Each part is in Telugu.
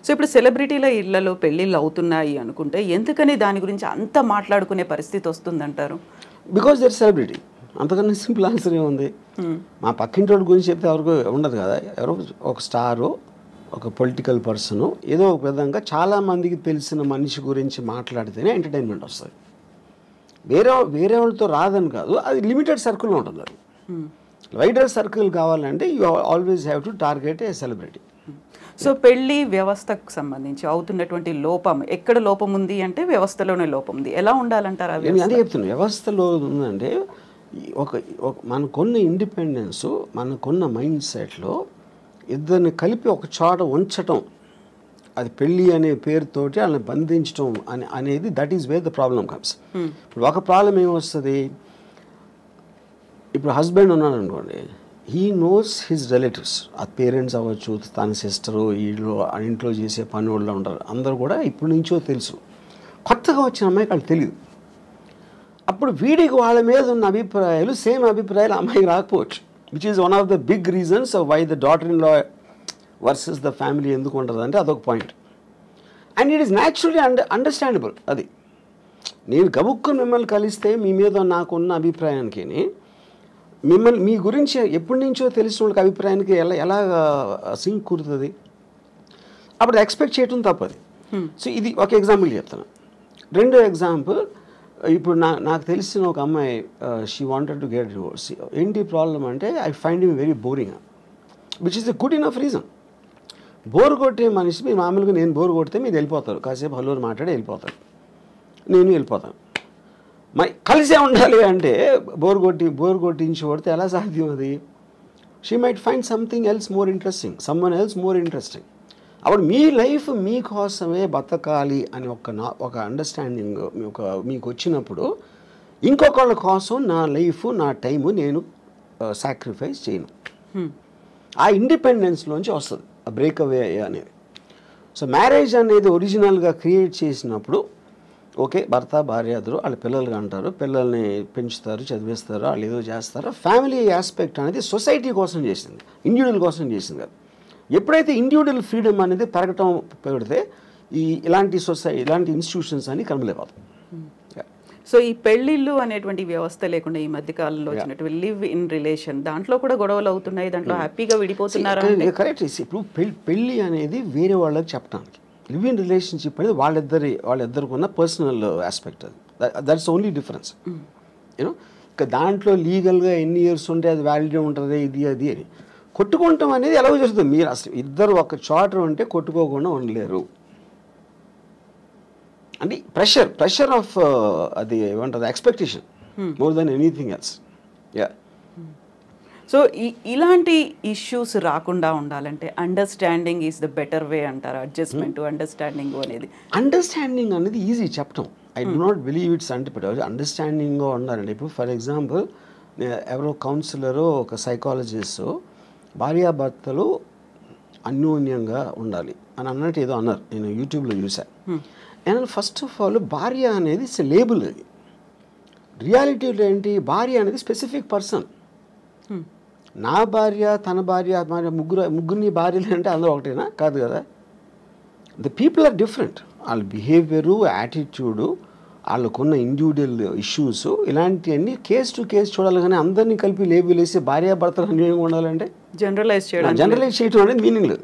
సో ఇప్పుడు సెలబ్రిటీల ఇళ్లలో పెళ్ళిళ్ళు అవుతున్నాయి అనుకుంటే ఎందుకని దాని గురించి అంత మాట్లాడుకునే పరిస్థితి వస్తుందంటారు? Because they're celebrity. అంతకన్నా సింపుల్ ఆన్సర్ ఏముంది? మా పక్కింటి వాళ్ళ గురించి చెప్తే ఎవరికి ఉండదు కదా. ఎవరో ఒక స్టారు, ఒక పొలిటికల్ పర్సను, ఏదో ఒక విధంగా చాలామందికి తెలిసిన మనిషి గురించి మాట్లాడితేనే ఎంటర్టైన్మెంట్ వస్తుంది. వేరే వాళ్ళతో రాదని కాదు, అది లిమిటెడ్ సర్కిల్లో ఉంటుంది. అది వైడర్ సర్కిల్ కావాలంటే you always have to target A celebrity. So పెళ్లి వ్యవస్థకు సంబంధించి అవుతున్నటువంటి లోపం, ఎక్కడ లోపం ఉంది అంటే వ్యవస్థలోనే లోపం ఉంది. ఎలా ఉండాలంటారు? నేను అదే చెప్తున్నాను. వ్యవస్థలో ఉందంటే మనకున్న ఇండిపెండెన్స్, మనకున్న మైండ్ సెట్లో ఇద్దరిని కలిపి ఒక చోట ఉంచటం, అది పెళ్ళి అనే పేరుతోటి వాళ్ళని బంధించడం అనేది that is where the problem comes. ఇప్పుడు ఒక ప్రాబ్లం ఏమొస్తుంది, ఇప్పుడు హస్బెండ్ ఉన్నాడు అనుకోండి, హీ నోస్ హిజ్ రిలేటివ్స్, ఆ పేరెంట్స్ అవ్వచ్చు, తన సిస్టరు, వీళ్ళు ఇంట్లో చేసే పని వాళ్ళు ఉంటారు, అందరూ కూడా ఇప్పటి నుంచో తెలుసు. కొత్తగా వచ్చిన అమ్మాయికి వాళ్ళు తెలియదు. అప్పుడు వీడికి వాళ్ళ మీద ఉన్న అభిప్రాయాలు సేమ్ అభిప్రాయాలు అమ్మాయికి రాకపోవచ్చు, which is one of the big reasons why the daughter in law versus the family ఎందుకు ఉంటుంది అంటే అదొక point. And it is naturally understandable. అది నేను గబుక్కుని మిమ్మల్ని కలిస్తే మీ మీద నాకున్న అభిప్రాయానికి, మిమ్మల్ని మీ గురించి ఎప్పటి నుంచో తెలిసిన వాళ్ళకి అభిప్రాయానికి ఎలా సింక్ కుదురుతుంది? అప్పుడు ఎక్స్పెక్ట్ చేయటం తప్పది. సో ఇది ఒక ఎగ్జాంపుల్ చెప్తాను. రెండో ఎగ్జాంపుల్, ఇప్పుడు నాకు తెలిసిన ఒక అమ్మాయి, she wanted to get divorce. ఏంటి ప్రాబ్లం అంటే, I find him very boring, which is a good enough reason. Bore కొట్టే మనిషి, మీరు మామూలుగా నేను బోర్ కొడితే మీరు వెళ్ళిపోతారు, కాసేపు హలోరు మాట్లాడి వెళ్ళిపోతారు, నేను వెళ్ళిపోతాను. కలిసే ఉండాలి అంటే బోర్ కొట్టించి కొడితే ఎలా సాధ్యం అది? She might find something else more interesting, someone else more interesting. అప్పుడు మీ లైఫ్ మీకోసమే బతకాలి అని ఒక అండర్స్టాండింగ్ మీకు వచ్చినప్పుడు, ఇంకొకళ్ళ కోసం నా లైఫ్, నా టైము నేను సాక్రిఫైస్ చేయను. ఆ ఇండిపెండెన్స్లోంచి వస్తుంది ఆ బ్రేక్అవే అనేది. సో మ్యారేజ్ అనేది ఒరిజినల్గా క్రియేట్ చేసినప్పుడు, ఓకే, భర్త భార్య ఇద్దరు వాళ్ళ పిల్లలుగా అంటారు, పిల్లల్ని పెంచుతారు, చదివిస్తారు, వాళ్ళు ఏదో చేస్తారు. ఫ్యామిలీ ఆస్పెక్ట్ అనేది సొసైటీ కోసం చేసింది, ఇండివిజువల్ కోసం చేసింది కాదు. ఎప్పుడైతే ఇండివిజువల్ ఫ్రీడమ్ అనేది పెరగటం పెడితే ఇలాంటి ఇలాంటి ఇన్స్టిట్యూషన్స్ అని కనుమలేకపోతాయి. సో ఈ పెళ్ళిళ్ళు అనేటువంటి వ్యవస్థ లేకుండా ఈ మధ్య కాలంలో వచ్చినటువంటి లివ్ ఇన్ రిలేషన్, దాంట్లో కూడా గొడవలు అవుతున్నాయి, దాంట్లో హ్యాపీగా విడిపోతున్నారు. కరెక్ట్. ఇప్పుడు పెళ్ళి అనేది వేరే వాళ్ళకి చెప్పడానికి, లివ్ ఇన్ రిలేషన్షిప్ అనేది వాళ్ళిద్దరికి ఉన్న పర్సనల్ ఆస్పెక్ట్. అది దట్స్ ఓన్లీ డిఫరెన్స్. యూనో, ఇక దాంట్లో లీగల్గా ఎన్ని ఇయర్స్ ఉంటే అది వ్యాలిడే ఉంటుంది, ఇది అది అని. కొట్టుకుంటాం అనేది ఎలా చేస్తుంది? మీరు అసలు ఇద్దరు ఒక చోట ఉంటే కొట్టుకోకుండా ఉండలేరు. అంటే ప్రెషర్ ఆఫ్ అది ఏమంటుంది, expectation more than anything else. Yeah. So ఇలాంటి ఇష్యూస్ రాకుండా ఉండాలంటే understanding is the better way అంటారు. అడ్జస్ట్మెంట్, అండర్స్టాండింగ్ అనేది ఈజీ చెప్పటం. I do not believe it's అంటే అండర్స్టాండింగ్గా ఉండాలండి. ఇప్పుడు ఫర్ ఎగ్జాంపుల్, ఎవరో కౌన్సిలరు, ఒక సైకాలజిస్ట్, భార్యాభర్తలు అన్యోన్యంగా ఉండాలి అని అన్నట్టు ఏదో అన్నారు, నేను యూట్యూబ్లో చూసాను. అండ్ ఫస్ట్ ఆఫ్ ఆల్, భార్య అనేది ఇట్స్ లేబుల్. అది రియాలిటీలో ఏంటి, భార్య అనేది స్పెసిఫిక్ పర్సన్. నా భార్య, తన భార్య, ముగ్గురిని భార్యలు అంటే అందరూ ఒకటేనా? కాదు కదా. The people are different. వాళ్ళ బిహేవియరు, యాటిట్యూడు, వాళ్ళకున్న ఇండివిజువల్ ఇష్యూస్, ఇలాంటివన్నీ కేస్ టు కేస్ చూడాలి. కానీ అందరినీ కలిపి లేబుల్ వేసి భార్యాభర్తలు అన్యోన్యంగా ఉండాలంటే జనరలైజ్ చేయడం అనేది మీనింగ్ లేదు.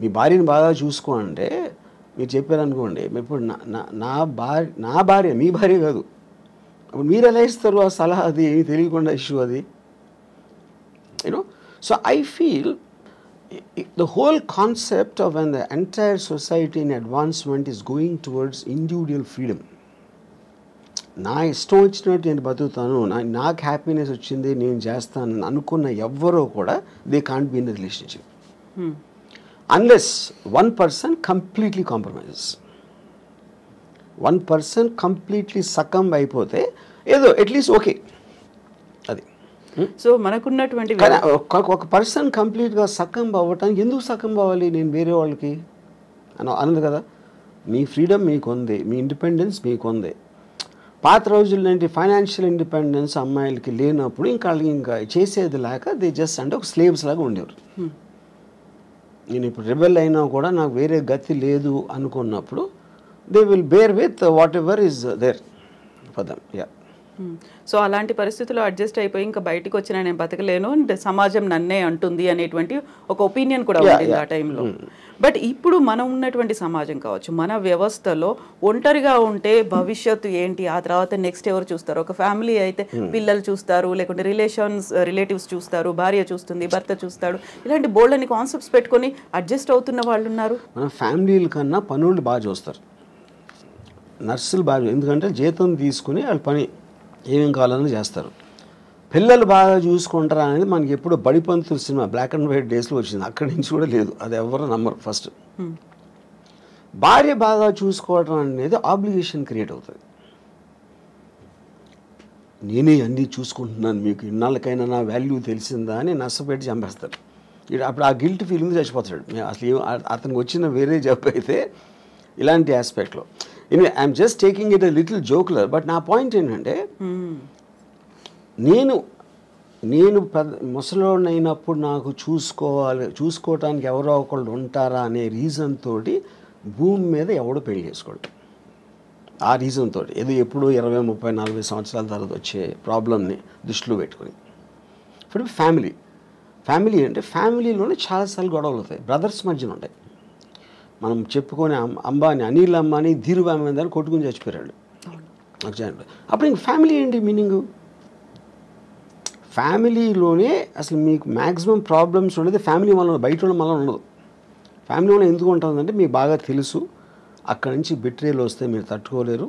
మీ భార్యని బాగా చూసుకో అంటే మీరు చెప్పారనుకోండి, ఇప్పుడు నా భార్య మీ భార్య కాదు, అప్పుడు మీరు ఎలా ఇస్తారు ఆ సలహా? అది ఏమి తెలియకుండా ఇష్యూ అది. You know, so I feel the whole concept of when the entire society in advancement is going towards individual freedom. నా ఇష్టం వచ్చినట్టు నేను బతుకుతాను, నాకు హ్యాపీనెస్ వచ్చింది నేను చేస్తాను అనుకున్న ఎవ్వరూ కూడా they can't be in the relationship unless one person completely compromises. One person completely succumb అయిపోతే ఏదో అట్లీస్ట్ ఓకే. అది సో మనకున్నటువంటి ఒక పర్సన్ కంప్లీట్గా సకంబ్ అవ్వటానికి ఎందుకు సకంబ్ అవ్వాలి నేను వేరే వాళ్ళకి అన్నది కదా. మీ ఫ్రీడమ్ మీకు ఉంది, మీ ఇండిపెండెన్స్ మీకు ఉంది. పాత రోజుల్లో ఏంటి, ఫైనాన్షియల్ ఇండిపెండెన్స్ అమ్మాయిలకి లేనప్పుడు ఇంకా చేసేది లేక దే జస్ట్ అంటే ఒక స్లేవ్స్ లాగా ఉండేవారు. నేను ఇప్పుడు రిబెల్ అయినా కూడా నాకు వేరే గతి లేదు అనుకున్నప్పుడు they will bear with whatever is there for them. Yeah. So అలాంటి పరిస్థితుల్లో అడ్జస్ట్ అయిపోయి ఇంకా బయటకు వచ్చిన నేను బతకలేను అండ్ సమాజం నన్నే అంటుంది అనేటువంటి ఒక ఒపీనియన్ కూడా ఉంటుంది ఆ టైంలో. బట్ ఇప్పుడు మనం ఉన్నటువంటి సమాజం కావచ్చు, మన వ్యవస్థలో ఒంటరిగా ఉంటే భవిష్యత్తు ఏంటి, ఆ తర్వాత నెక్స్ట్ ఎవరు చూస్తారు, ఒక ఫ్యామిలీ అయితే పిల్లలు చూస్తారు, లేకుంటే రిలేటివ్స్ చూస్తారు, భార్య చూస్తుంది, భర్త చూస్తాడు, ఇలాంటి బోల్డ్ అని కాన్సెప్ట్స్ పెట్టుకొని అడ్జస్ట్ అవుతున్న వాళ్ళు ఉన్నారు. మన ఫ్యామిలీల కన్నా పనులు బాగా చూస్తారు, నర్సులు బాగా, ఎందుకంటే జీతం తీసుకుని వాళ్ళు పని ఏమేం కావాలని చేస్తారు. పిల్లలు బాగా చూసుకుంటారా అనేది మనకి ఎప్పుడు Badipantulu cinema black and white డేస్లో వచ్చింది, అక్కడి నుంచి కూడా లేదు, అది ఎవరు నమ్మరు. ఫస్ట్ భార్య బాగా చూసుకోవడం అనేది ఆబ్లిగేషన్ క్రియేట్ అవుతుంది. నేనే అన్నీ చూసుకుంటున్నాను, మీకు ఇన్నాళ్ళకైనా నా వాల్యూ తెలిసిందా అని నష్టపెట్టి చంపేస్తారు. అప్పుడు ఆ గిల్ట్ ఫీలింగ్ చచ్చిపోతాడు. అసలు అతనికి వచ్చిన వేరే జాబ్ అయితే ఇలాంటి ఆస్పెక్ట్లో. I'm just taking it a little jocular. But నా పాయింట్ ఏంటంటే నేను ముసలోడిని అయినప్పుడు నాకు చూసుకోవటానికి ఎవరో ఒకళ్ళు ఉంటారా అనే రీజన్ తోటి భూమి మీద ఎవడో పెళ్లి చేసుకోడు. ఆ రీజన్ తోటి ఏదో ఎప్పుడో 20, 30, 40 సంవత్సరాల తర్వాత వచ్చే ప్రాబ్లమ్ని దృష్టిలో పెట్టుకొని. ఇప్పుడు ఫ్యామిలీ అంటే ఫ్యామిలీలోనే చాలాసార్లు గొడవలు అవుతాయి, బ్రదర్స్ మధ్యన ఉంటాయి. మనం చెప్పుకొని అనిల్ అంబానీ ధీరుభాయ్ అంబానీ కొట్టుకుని చచ్చిపోయాడు. అప్పుడు ఇంక ఫ్యామిలీ ఏంటి మీనింగు? ఫ్యామిలీలోనే అసలు మీకు మ్యాక్సిమం ప్రాబ్లమ్స్ ఉండేది ఫ్యామిలీ వల్ల, బయట వాళ్ళ వల్ల ఉండదు. ఫ్యామిలీ వల్ల ఎందుకు ఉంటుందంటే మీకు బాగా తెలుసు అక్కడి నుంచి బిట్రేలు వస్తే మీరు తట్టుకోలేరు,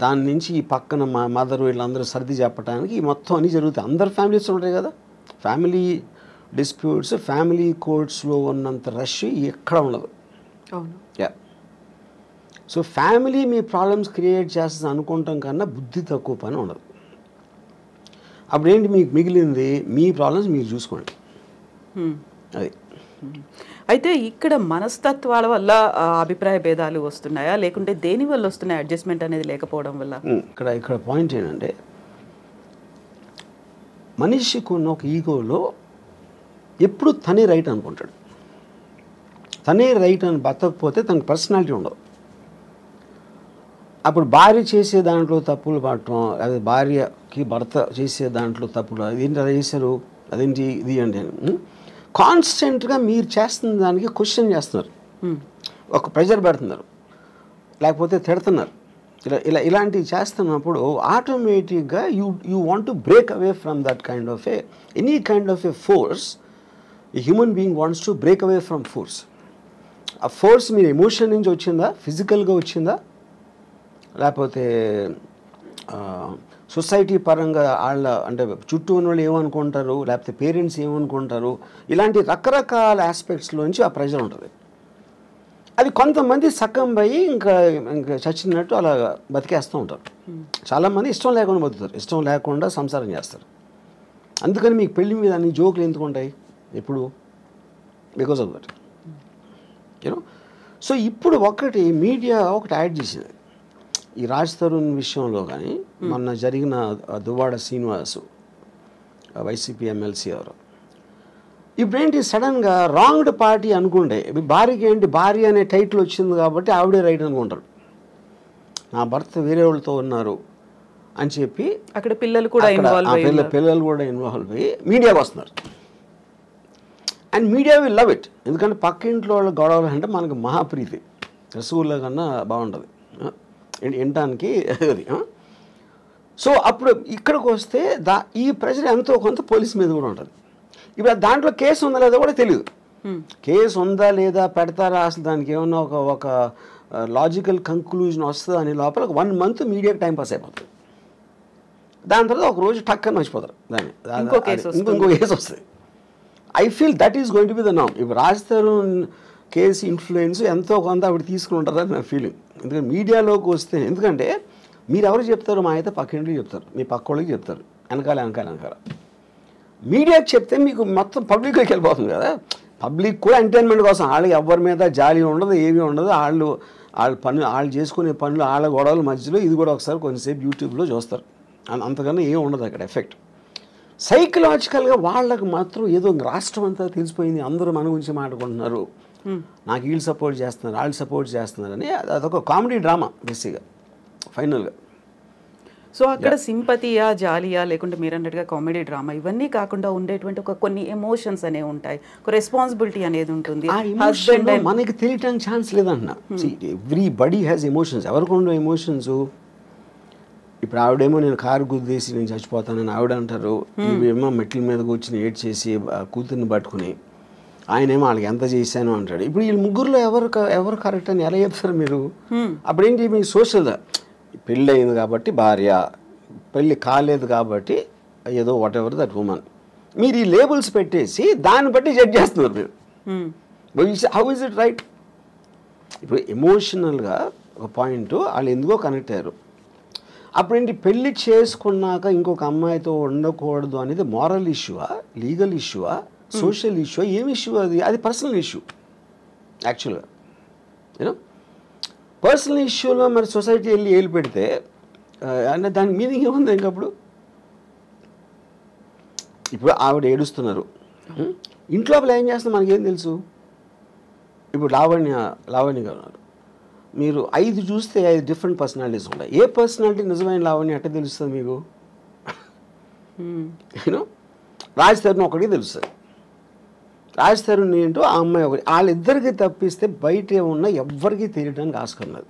దాని నుంచి ఈ పక్కన మా మదర్ వీళ్ళందరూ సర్ది చెప్పడానికి మొత్తం అన్నీ జరుగుతాయి. అందరు ఫ్యామిలీస్ ఉంటాయి కదా. ఫ్యామిలీ డిస్ప్యూట్స్, ఫ్యామిలీ కోర్ట్స్లో ఉన్నంత రష్ ఎక్కడ ఉండదు. యా. సో ఫ్యామిలీ మీ ప్రాబ్లమ్స్ క్రియేట్ చేస్తుంది అనుకుంటాం కన్నా బుద్ధి తక్కువ పని ఉండదు. అప్పుడు ఏంటి మీకు మిగిలింది, మీ ప్రాబ్లమ్స్ మీరు చూసుకోండి. అది. అయితే ఇక్కడ మనస్తత్వాల వల్ల అభిప్రాయ భేదాలు వస్తున్నాయా, లేకుంటే దేని వల్ల వస్తున్నాయి అడ్జస్ట్మెంట్ అనేది లేకపోవడం వల్ల? ఇక్కడ పాయింట్ ఏంటంటే మనిషికి ఉన్న ఒక ఈగోలో ఎప్పుడు తనే రైట్ అనుకుంటాడు. తనే రైట్ అని బతకపోతే తనకు పర్సనాలిటీ ఉండదు. అప్పుడు భార్య చేసే దాంట్లో తప్పులు పడటం, అదే భార్యకి భర్త చేసే దాంట్లో తప్పులు, అదేంటి అది చేశారు, అదేంటి ఇది అంటే కాన్స్టెంట్గా మీరు చేస్తున్న దానికి క్వశ్చన్ చేస్తున్నారు, ఒక ప్రెజర్ పెడుతున్నారు, లేకపోతే తిడుతున్నారు. ఇలాంటివి చేస్తున్నప్పుడు ఆటోమేటిక్గా you want to break away from that kind of any kind of force. A human being wants to break away from force. ఆ ఫోర్స్ మీరు ఎమోషన్ నుంచి వచ్చిందా, ఫిజికల్గా వచ్చిందా, లేకపోతే సొసైటీ పరంగా వాళ్ళ అంటే చుట్టూ ఉన్న వాళ్ళు ఏమనుకుంటారు, లేకపోతే పేరెంట్స్ ఏమనుకుంటారు, ఇలాంటి రకరకాల ఆస్పెక్ట్స్లోంచి ఆ ప్రెజర్ ఉంటుంది. అది కొంతమంది సకంబయి ఇంకా చచ్చినట్టు అలా బతికేస్తూ ఉంటారు. చాలామంది ఇష్టం లేకుండా బతుకుతారు, ఇష్టం లేకుండా సంసారం చేస్తారు. అందుకని మీకు పెళ్లి మీద అన్ని జోకులు ఎందుకు ఉంటాయి ఎప్పుడు? Because of that, you know. So ఇప్పుడు మీడియా ఒకటి యాడ్ చేసింది ఈ రాజ్ తరుణ్ విషయంలో. కానీ మొన్న జరిగిన దువ్వాడ శ్రీనివాసు వైసీపీ ఎమ్మెల్సీ ఎవరు, ఇప్పుడేంటి సడన్గా రాంగ్డ్ పార్టీ అనుకుంటే భార్యకి ఏంటి, భార్య అనే టైటిల్ వచ్చింది కాబట్టి ఆవిడే రైట్ అనుకుంటారు. నా భర్త వేరే వాళ్ళతో ఉన్నారు అని చెప్పి అక్కడ పిల్లలు కూడా ఇన్వాల్వ్ అయ్యి మీడియాకి వస్తున్నారు. And media will love it, ఎందుకంటే పక్క ఇంట్లో వాళ్ళ గొడవలు అంటే మనకు మహాప్రీతి, రసగుల్లా కన్నా బాగుంటుంది వినటానికి అది. సో అప్పుడు ఇక్కడికి వస్తే ఈ ప్రెషర్ ఎంతో కొంత పోలీస్ మీద కూడా ఉంటుంది. ఇప్పుడు దాంట్లో కేసు ఉందా లేదా కూడా తెలియదు. కేసు ఉందా లేదా పెడతారా, అసలు దానికి ఏమన్నా ఒక లాజికల్ కంక్లూజన్ వస్తుందా అని లోపల 1 month మీడియాకి టైం పాస్ అయిపోతుంది. దాని తర్వాత ఒక రోజు టక్కని మర్చిపోతారు దాన్ని, ఇంకో కేసు వస్తుంది. I feel that is going to be the నామ్. ఇప్పుడు రాజ్ తరుణ్ కేసు ఇన్ఫ్లుయెన్స్ ఎంతో కొంత ఆవిడ తీసుకుని ఉంటారని నా ఫీలింగ్. ఎందుకంటే మీడియాలోకి వస్తే, ఎందుకంటే మీరు ఎవరు చెప్తారు, మా అయితే పక్కింటికి చెప్తారు, మీ పక్క వాళ్ళకి చెప్తారు, వెనకాల మీడియాకి చెప్తే మీకు మొత్తం పబ్లిక్లోకి వెళ్ళిపోతుంది కదా. పబ్లిక్ కూడా ఎంటర్టైన్మెంట్ కోసం, వాళ్ళకి ఎవరి మీద జాలి ఉండదు, ఏమీ ఉండదు, వాళ్ళు చేసుకునే పనులు వాళ్ళ గొడవల మధ్యలో ఇది కూడా ఒకసారి కొంచెంసేపు యూట్యూబ్లో చూస్తారు, అంతకన్నా ఏమి ఉండదు అక్కడ ఎఫెక్ట్. సైకలాజికల్గా వాళ్ళకు మాత్రం ఏదో రాష్ట్రం అంతా తెలిసిపోయింది, అందరూ మన గురించి మాట్లాడుకుంటున్నారు, నాకు వీళ్ళు సపోర్ట్ చేస్తున్నారు, వాళ్ళు సపోర్ట్ చేస్తున్నారని అదొక కామెడీ డ్రామా బేసిక్గా ఫైనల్గా. సో అక్కడ సింపతియా, జాలియా, లేకుంటే మీరు అన్నట్టుగా కామెడీ డ్రామా ఇవన్నీ కాకుండా ఉండేటువంటి కొన్ని ఎమోషన్స్ అనేవి ఉంటాయి, ఒక రెస్పాన్సిబిలిటీ అనేది ఉంటుంది. మనకి తెలియటానికి ఛాన్స్ లేదన్న. Everybody has emotions. ఎవరికి ఉండవు ఎమోషన్స్? ఇప్పుడు ఆవిడేమో నేను కారు గుద్దేసి నేను చచ్చిపోతానని ఆవిడ అంటారు, ఇవేమో మెట్ల మీద కూర్చుని ఏడ్ చేసి కూతుర్ని పట్టుకుని ఆయనేమో వాళ్ళకి ఎంత చేశాను అంటాడు. ఇప్పుడు వీళ్ళు ముగ్గురులో ఎవరు కరెక్ట్ అని ఎలా చెప్తారు మీరు? అప్పుడేంటి మీ సోషల్, పెళ్ళి అయింది కాబట్టి భార్య, పెళ్ళి కాలేదు కాబట్టి ఏదో వాట్ ఎవర్ దట్ ఉమెన్, మీరు ఈ లేబుల్స్ పెట్టేసి దాన్ని బట్టి జడ్జ్ చేస్తున్నారు మీరు. How is it right? ఇప్పుడు ఎమోషనల్గా ఒక పాయింట్ వాళ్ళు ఎందుకో కనెక్ట్ అయ్యారు. అప్పుడేంటి పెళ్ళి చేసుకున్నాక ఇంకొక అమ్మాయితో ఉండకూడదు అనేది మారల్ ఇష్యూవా, లీగల్ ఇష్యూవా, సోషల్ ఇష్యూ, ఏం ఇష్యూ అది? అది పర్సనల్ ఇష్యూ యాక్చువల్గా. యూనో పర్సనల్ ఇష్యూలో మరి సొసైటీ వెళ్ళి ఏలు పెడితే అంటే దానికి మీనింగ్ ఏముంది ఇంకప్పుడు? ఇప్పుడు ఆవిడ ఏడుస్తున్నారు, ఇంట్లో ఏం చేస్తున్నా మనకేం తెలుసు? ఇప్పుడు లావణ్య గారు ఉన్నారు, మీరు 5 చూస్తే 5 డిఫరెంట్ పర్సనాలిటీస్ ఉంటాయి. ఏ పర్సనాలిటీ నిజమైన లావణ్య అట్టే తెలుస్తుంది మీకు? యూనో రాజ్ తరుణ్ ఒకటికి తెలుస్తుంది, రాజ్ తరుణ్ ఏంటో ఆ అమ్మాయి ఒకటి, వాళ్ళిద్దరికి తప్పిస్తే బయట ఉన్న ఎవ్వరికీ తెలియడానికి ఆస్కారం లేదు.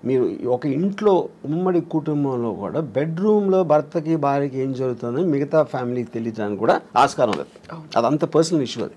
మీరు ఒక ఇంట్లో ఉమ్మడి కుటుంబంలో కూడా బెడ్రూమ్లో భర్తకి భార్యకి ఏం జరుగుతుందని మిగతా ఫ్యామిలీకి తెలియడానికి కూడా ఆస్కారం లేదు. అదంత పర్సనల్ ఇష్యూ అది.